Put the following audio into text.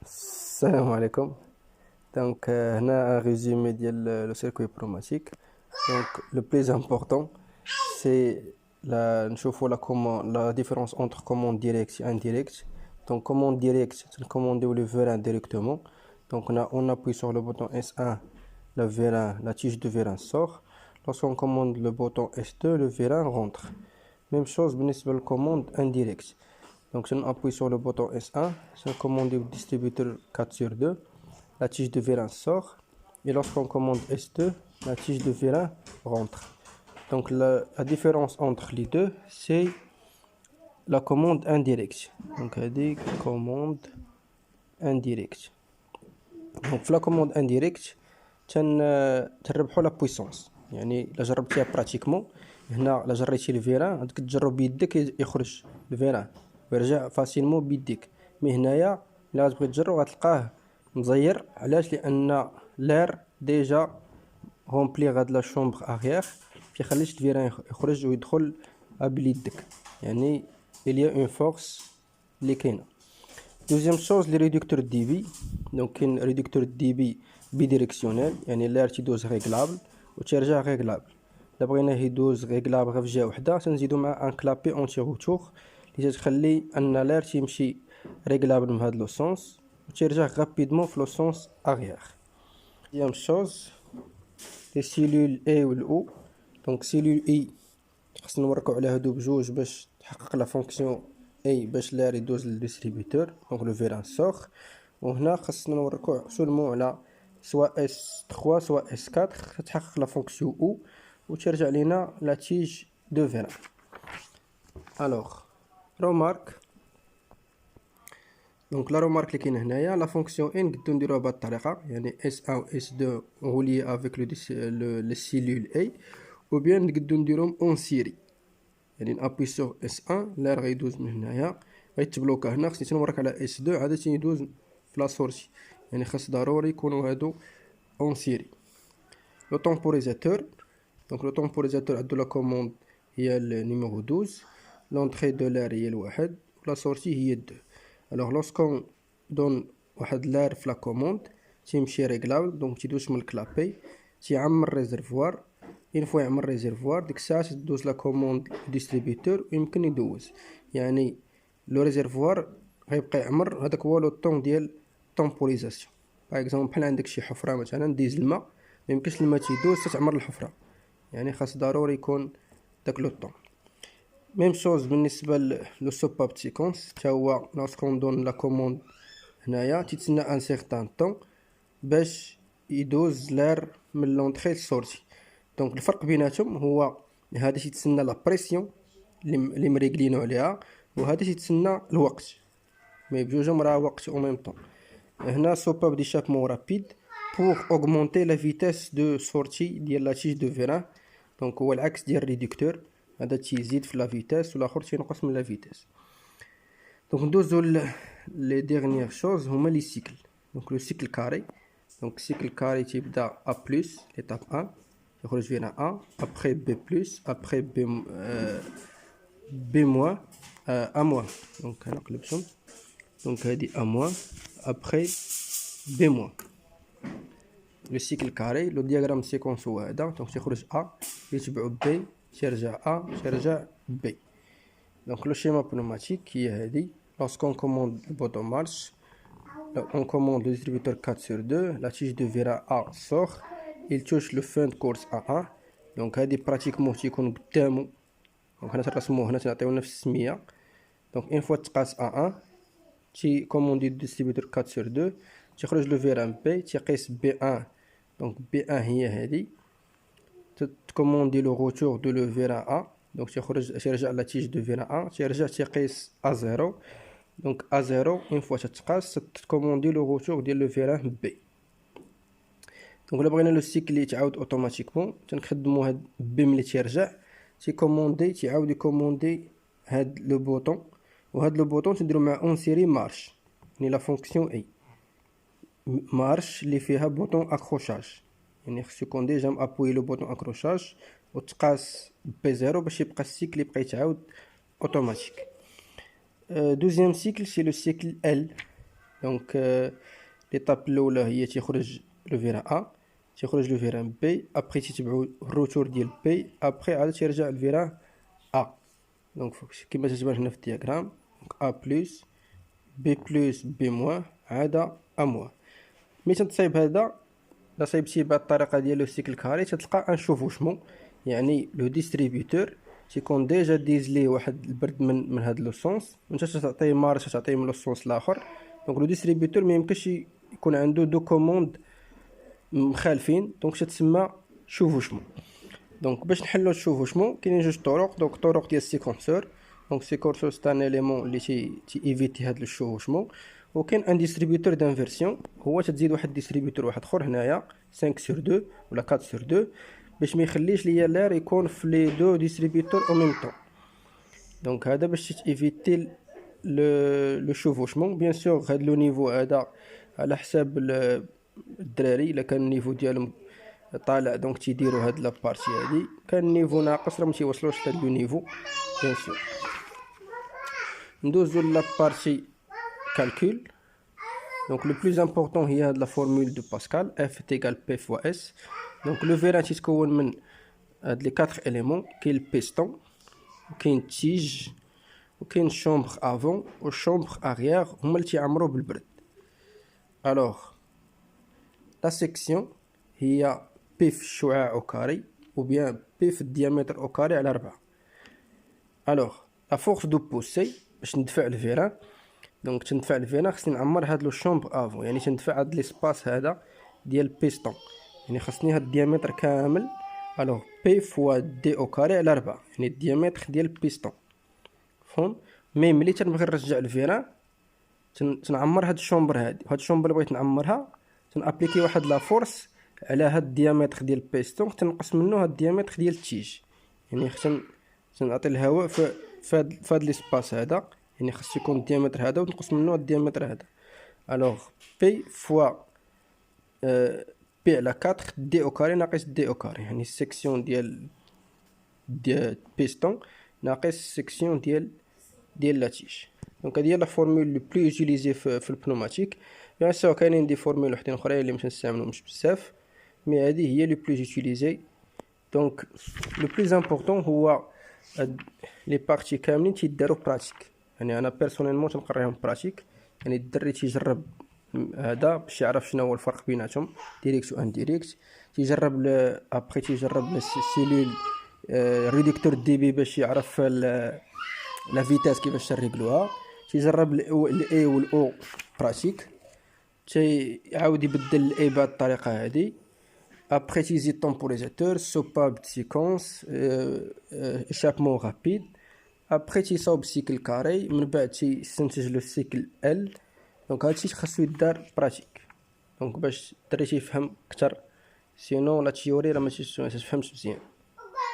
السلام عليكم. هنا un résumé ديال le circuit pneumatique. Donc le plus important c'est نشوفوا la différence entre commande directe et indirecte. Donc commande directe, c'est commander le vérin directement. Donc on appuie sur le bouton S1, la tige de vérin sort. Lorsqu'on commande le bouton S2, le vérin rentre. Même chose بالنسبة للcommande indirecte. Donc si on appuie sur le bouton S1, si on commande le distributeur 4/2, la tige de vérin sort. Et lorsqu'on commande S2, la tige de vérin rentre. Donc la différence entre les deux, c'est la commande indirecte. Donc elle dit commande indirecte. Donc la commande indirecte, تربحوا la puissance. يعني إلا جربتيها براتيكمون هنا إلا جريتي الفيران غاديك تجرب بيدك يخرج الفيران ويرجع فاسيلمون بيديك. مي هنايا إلا غتبغي تجرب غتلقاه مزير. علاش؟ لأن لير ديجا رومبلي غاد لا شومبر اغيير كيخليش الفيران يخرج ويدخل بليدك. يعني il y a une force اللي كاينه. Deuxième chose, les réducteurs de débit. Donc, un réducteur de débit bidirectionnel, يعني l'air تيدوز réglable وتيرجع réglable. إلا بغينا يدوز réglable غير في جهة وحدة تنزيدو مع ان كلابي اونتي روتور اللي تتخلي ان l'air تيمشي réglable من هاد لو سونس وتيرجع rapidement في لو سونس arrière. Deuxième chose, les cellules A و O. Donc cellule E خصنا نوركو على هادو بجوج باش تحقق لا فونكسيون A باش لار يدوز للديستريبيتور. دونك لو فيران سوغ. وهنا خصنا نوركو سولمون على سوا S3 سوا S4 تحقق لا فونكسيون O وترجع لينا لا تيج دو فيران. الوغ رومارك. دونك لا رومارك اللي كاينه هنايا لا فونكسيون ان نقدو نديروها بهاد الطريقه، يعني S1 و S2 غوليي افيك لو سيلول A، ou bien نقدو نديروهم اون سيري. يعني نابي سور S1 لار غيدوز من هنايا غيتبلوكا هنا. خصني تنورك على S2 عاد تيدوز في لا سورتي، يعني خاص ضروري يكونوا هادو اون سيري. لو طومبوريزاتور. دونك لو طومبوريزاتور عندو لا كوموند هي النيميرو 12، لونطري دو لار هي الواحد ولا سورتي هي 2. الوغ لوسكون دون واحد لار في لا كوموند تيمشي ريغلابل، دونك تيدوز من الكلابي تيعمر ريزرفوار. اين فوا يعمر ريزرفوار ديك الساعه تدوز لا كوموند ديستريبيتور ويمكن يدوز. يعني لو ريزرفوار غيبقى يعمر، هذاك هو لو طون ديال طومبوريزاسيون. باغ اكزومبل بحال عندك شي حفره مثلا ديز الماء، ميمكنش الماء تيدوز تتعمر الحفره، يعني خاص ضروري يكون داك لو طون. ميم شوز بالنسبه لو سوباب سيكونس، حتى هو لاسكون دون لا كوموند هنايا تيتسنى ان سيغتان طون باش يدوز لار من لونطري للسورتي. دونك الفرق بيناتهم هو هذا تيتسنى لا بريسيون اللي مريقلينو عليها، وهذا تيتسنى الوقت. مي بجوجهم راه وقت او ميم طون. هنا سوباب ديشابمون رابيد بوغ اوغمونتي لا فيتاس دو سورتي ديال لا تيج دو فيران. دونك هو العكس ديال الريدكتور، هذا تيزيد في لا فيتاس والاخر تينقص من لا فيتاس. دونك ندوزو لي ديرنيير شوز هما لي سيكل. دونك لو سيكل كاري. دونك السيكل كاري تيبدا ا بلس ليتاب 1 يخرج فينا ا، ابري بي بلس، ابري بي موان، ا موان. دونك نقلبهم. دونك هادي ا موان ابري بي موان. لو سيكل كاري لو دياغرام سيكونس هو هذا. دونك تيخرج ا يتبعو بي تيرجع ا تيرجع بي. دونك لو شيما بنوماتيك هي هادي. لوسكون كوموند البوطون مارش، on commande le distributeur 4/2, la tige de Vera A sort, il touche le fin de course A1. donc هادي براتيكمون تيكون قدامو. دونك هنا ترسموه هنا تنعطيو نفس السميه. دونك اون فوا تقاس A1 تي كوموندي ديستريبيتور 4/2 تيخرج لو فيران بي تيقيس B1. دونك B1 هي هادي تكوموندي لو روتور دو لو فيران A. دونك تيرجع لا تيج دو فيران A تيرجع تيقيس A0. دونك A0 اون فوا تتقاس تكوموندي لو روتور ديال لو فيران بي. دونك الا بغينا لو سيكل يتعاود اوتوماتيكمون تنخدمو هاد بي ملي تيرجع تيكوموندي تيعاود يكوموندي هاد لو بوطون، وهاد لو بوطون تنديرو مع اون سيري مارش، يعني لا فونكسيون اي مارش اللي فيها بوطون اكروشاج. يعني خصو يكون ديجا مابوي لو بوطون اكروشاج وتقاس بي 0 باش يبقى السيكل يبقى يتعاود اوتوماتيك. Deuxième cycle, c'est le cycle L. دونك ليطاب الاولى هي تيخرج لو فيران ا، تيخرج لو فيران بي، ابري تيتبعو الروتور ديال بي، ابري عاد تيرجع الفيران ا. دونك كيما تتبان هنا في الدياغرام، ا بلس بي بلس بي موان عاد ا موان. ملي تنصايب هذا، لا صايبتي بهاد الطريقه ديال لو سيكل كاري تتلقى ان شوفوشمون، يعني لو ديستريبيوتور تيكون ديجا ديز ليه واحد البرد من هاد لو سونس، وانت تعطيه مارش تعطيه من لو سونس الاخر. دونك لو ديستريبيوتور ما يمكنش يكون عنده دو كوموند مخالفين، دونك تتسمى شوفوشمون. دونك باش نحلو الشوفوشمون كاينين جوج طرق. دونك طرق ديال السيكونسور، دونك السيكونسور سي ان اليمون اللي تي ايفيتي هاد الشوفوشمون. وكاين ان ديستريبيوتور دانفيرسيون، هو تتزيد واحد ديستريبيوتور واحد اخر هنايا 5 sur 2 ولا 4 sur 2 باش ما يخليش ليا لير يكون في لي دو ديستريبيوتور او ميم طون. دونك هذا باش تيفيتي لو شوفوشمون. بيان سور هاد لو نيفو هذا على حساب الدراري، الا كان النيفو ديالهم طالع دونك تيديروا هاد لابارتي هادي، كان النيفو ناقص راه متيوصلوش لهاد لو نيفو. بيان سور ندوزو لابارتي calcul. Donc le plus important هي هاد لا فورمول دو باسكال F est égal P fois S. donc لو فيران تيتكون من هاد لي 4 éléments، كاين البيستون وكاين التيج وكاين الشومبر افون والشومبر اريير، هما اللي تيعمروا بالبرد. الوغ لا سيكسيون هي بي في الشعاع او كاري او بيان بي في الديامتر او كاري على 4. الوغ لا فورس دو بوسي باش ندفع الفيران، دونك تندفع الفيران خصني نعمر هاد لو شومبر افون، يعني تندفع هاد ليسباس هذا ديال بيستون، يعني خصني هاد الديامتر كامل. الوغ بي فوا دي او كاري على 4، يعني الديامتر ديال البيستون فهم. مي ملي تنبغي نرجع الفيران تنعمر هاد الشومبر هادي، وهاد الشومبر اللي بغيت نعمرها تنابليكي واحد لا فورس على هاد الديامتر ديال البيستون، تنقص منه هاد الديامتر ديال التيج، يعني تنعطي الهواء فهاد ليسباس هذا، يعني خص يكون الديامتر هذا ونقص منه الديامتر هذا. الوغ بي فوا بي على 4 دي او كاري ناقص دي او كاري، يعني السيكسيون ديال بيستون ناقص السيكسيون ديال لاتيج. دونك هذه هي لا فورمول لو بلو يوتيليزي في البنوماتيك. بيان سور كاينين دي فورمول وحدين اخرين اللي مش نستعملهمش بزاف، مي هذه هي لو بلو يوتيليزي. دونك لو بلوز امبورطون هو لي بارتي كاملين تيداروا براتيك، يعني انا بيرسونيلمون تنقريهم براتيك، يعني الدري تيجرب هذا باش يعرف شنو هو الفرق بيناتهم ديريكت و انديريكت، تيجرب ابري تيجرب السيلول ريدكتور دي بي باش يعرف لا فيتاس كيفاش تريغلوها، تيجرب الاي والاو براتيك، تيعاود يبدل الاي بهاد الطريقه هذه. ابري تيزيد طومبوريزاتور سوباب دو سيكونس échappement rapide. ابري تيصاوب سيكل كاري، من بعد تيستنتج له السيكل ال. دونك هادشي خاصو يدار براتيك، دونك باش الدري تيفهم اكثر، سينو لا تيوري راه ما تفهمش مزيان.